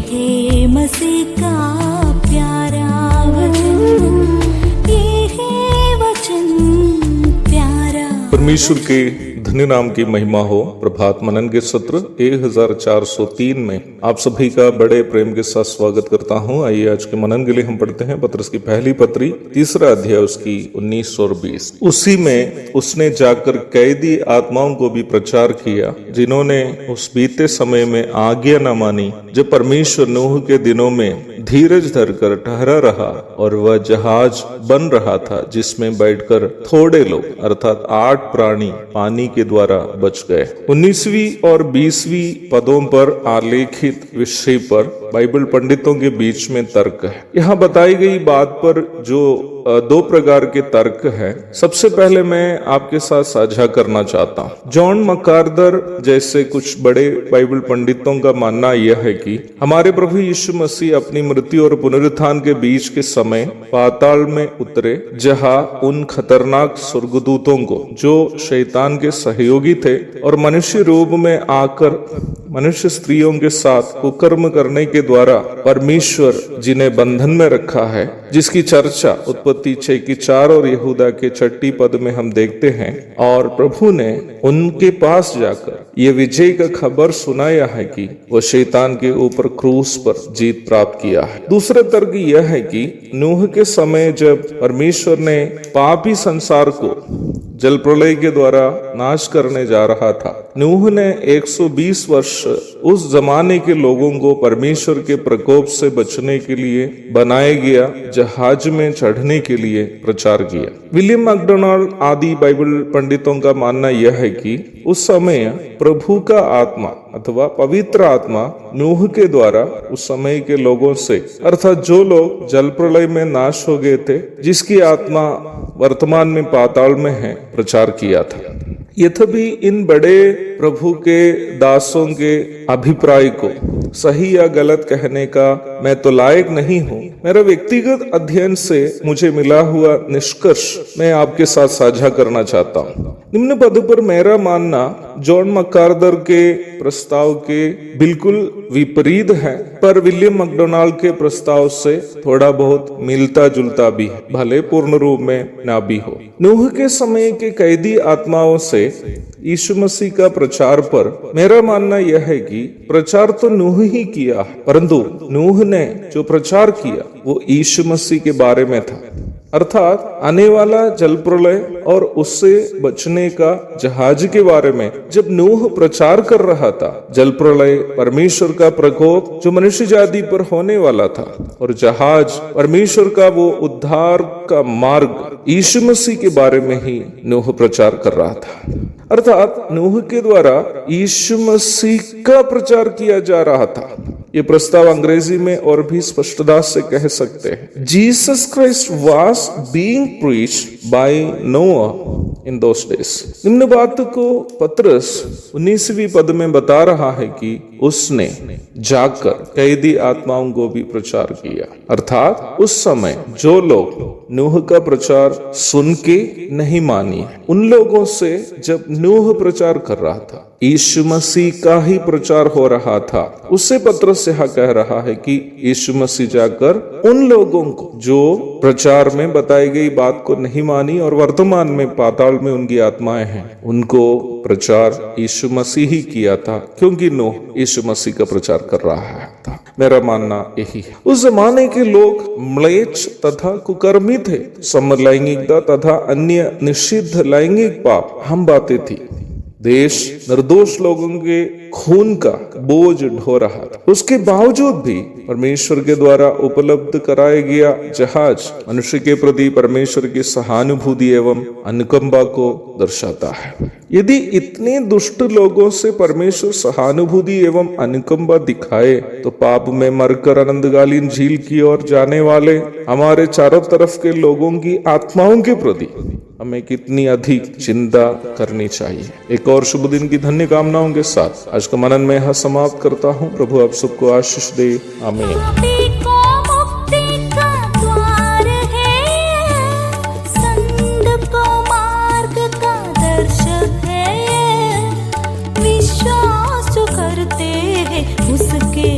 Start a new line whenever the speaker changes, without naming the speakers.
है मसीह का प्यारा वचन, ये है वचन प्यारा।
परमेश्वर के धन्य नाम की महिमा हो। प्रभात मनन के सत्र 1403 में आप सभी का बड़े प्रेम के साथ स्वागत करता हूं। आइए आज के मनन के लिए हम पढ़ते हैं पत्रस की पहली पत्री, 3 अध्याय, उसकी 19 और 20। उसी में उसने जाकर कैदी आत्माओं को भी प्रचार किया, जिन्होंने उस बीते समय में आज्ञा न मानी, जब परमेश्वर नूह के दिनों में धीरज धरकर ठहरा रहा और वह जहाज बन रहा था, जिसमें बैठकर थोड़े लोग अर्थात 8 प्राणी पानी के द्वारा बच गए। 19वीं और 20वीं पदों पर आलेखित विषय पर बाइबल पंडितों के बीच में तर्क है। यहाँ बताई गई बात पर जो 2 प्रकार के तर्क हैं, सबसे पहले मैं आपके साथ साझा करना चाहता हूँ। जॉन मकार्दर जैसे कुछ बड़े बाइबल पंडितों का मानना यह है कि हमारे प्रभु यीशु मसीह अपनी मृत्यु और पुनरुत्थान के बीच के समय पाताल में उतरे, जहाँ उन खतरनाक स्वर्गदूतों को, जो शैतान के सहयोगी थे और मनुष्य रूप में आकर मनुष्य स्त्रियों के साथ कुकर्म करने के द्वारा परमेश्वर जिन्हें बंधन में रखा है, जिसकी चर्चा उत्पत्ति 6 की 4 और यहूदा के 6 पद में हम देखते हैं, और प्रभु ने उनके पास जाकर ये विजय का खबर सुनाया है कि वो शैतान के ऊपर क्रूस पर जीत प्राप्त किया है। दूसरा तर्क यह है कि नूह के समय जब परमेश्वर ने पापी संसार को जल प्रलय के द्वारा नाश करने जा रहा था, नूह ने 120 वर्ष उस जमाने के लोगों को परमेश्वर के प्रकोप से बचने के लिए बनाए गया जहाज में चढ़ने के लिए प्रचार किया। विलियम मैकडोनाल्ड आदि बाइबल पंडितों का मानना यह है कि उस समय प्रभु का आत्मा अथवा पवित्र आत्मा नूह के द्वारा उस समय के लोगों से, अर्थात जो लोग जल प्रलय में नाश हो गए थे, जिसकी आत्मा वर्तमान में पाताल में है, प्रचार किया था। यद्यपि इन बड़े प्रभु के दासों के अभिप्राय को सही या गलत कहने का मैं तो लायक नहीं हूँ, मेरा व्यक्तिगत अध्ययन से मुझे मिला हुआ निष्कर्ष मैं आपके साथ साझा करना चाहता हूँ। निम्न पद पर मेरा मानना जॉन मकार्दर के प्रस्ताव के बिल्कुल विपरीत है, पर विलियम मैकडोनाल्ड के प्रस्ताव से थोड़ा बहुत मिलता जुलता भी है, भले पूर्ण रूप में ना भी हो। नूह के समय के कैदी आत्माओं से यीशु मसीह का प्रचार पर मेरा मानना यह है कि प्रचार तो नूह ही किया, परंतु नूह ने जो प्रचार किया वो यीशु मसीह के बारे में था, अर्थात आने वाला जल प्रलय और उससे बचने का जहाज के बारे में। जब नूह प्रचार कर रहा था, जल प्रलय परमेश्वर का प्रकोप जो मनुष्य जाति पर होने वाला था, और जहाज परमेश्वर का वो उद्धार का मार्ग यीशु मसीह के बारे में ही नूह प्रचार कर रहा था, अर्थात नूह के द्वारा यीशु मसीह का प्रचार किया जा रहा था। ये प्रस्ताव अंग्रेजी में और भी स्पष्टता से कह सकते हैं, Jesus Christ was being preached by Noah in those days. निम्न बात को पत्रस 19वीं पद में बता रहा है कि उसने जाकर कैदी आत्माओं को भी प्रचार किया, अर्थात उस समय जो लोग नूह का प्रचार सुन के नहीं मानी, उन लोगों से जब नूह प्रचार कर रहा था, यीशु मसीह का ही प्रचार हो रहा था, उससे पत्रस यह कह रहा है कि यीशु मसीह जाकर उन लोगों को जो प्रचार में बताई गई बात को नहीं मानी और वर्तमान में पाताल में उनकी आत्माएं हैं, उनको प्रचार यीशु मसीह ही किया था, क्योंकि नूह यीशु मसीह का प्रचार कर रहा था। मेरा मानना यही है। उस जमाने के लोग म्लेच्छ तथा कुकर्मी थे, समलैंगिकता तथा अन्य निषिद्ध लैंगिक पाप हम बातें थी। देश निर्दोष लोगों के खून का बोझ ढो रहा था। उसके बावजूद भी परमेश्वर के द्वारा उपलब्ध कराया गया जहाज मनुष्य के प्रति परमेश्वर की सहानुभूति एवं अनुकंपा को दर्शाता है। यदि इतने दुष्ट लोगों से परमेश्वर सहानुभूति एवं अनुकंपा दिखाए, तो पाप में मरकर अनंतकालीन झील की ओर जाने वाले हमारे चारों तरफ के लोगों की आत्माओं के प्रति हमें कितनी अधिक चिंता करनी चाहिए। एक और शुभ दिन की धन्य कामनाओं के साथ आज का मनन में यह समाप्त करता हूँ। प्रभु आप सबको आशीष दे। आमीन।
विश्वास जो करते हैं उसके